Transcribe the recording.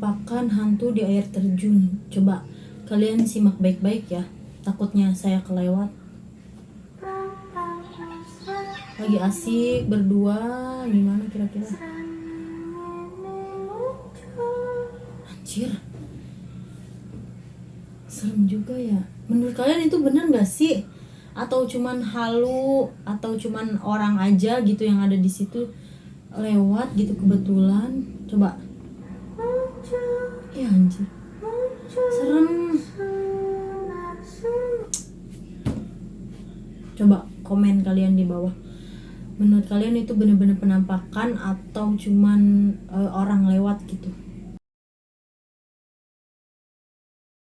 penampakan hantu di air terjun. Coba kalian simak baik-baik ya, takutnya saya kelewat. Lagi asik berdua, gimana kira-kira? Anjir, serem juga ya. Menurut kalian itu bener gak sih? Atau cuman halu, atau cuman orang aja gitu yang ada di situ lewat gitu kebetulan? Coba. Ya anjir, serem. Coba komen kalian di bawah. Menurut kalian itu bener-bener penampakan atau cuman orang lewat gitu?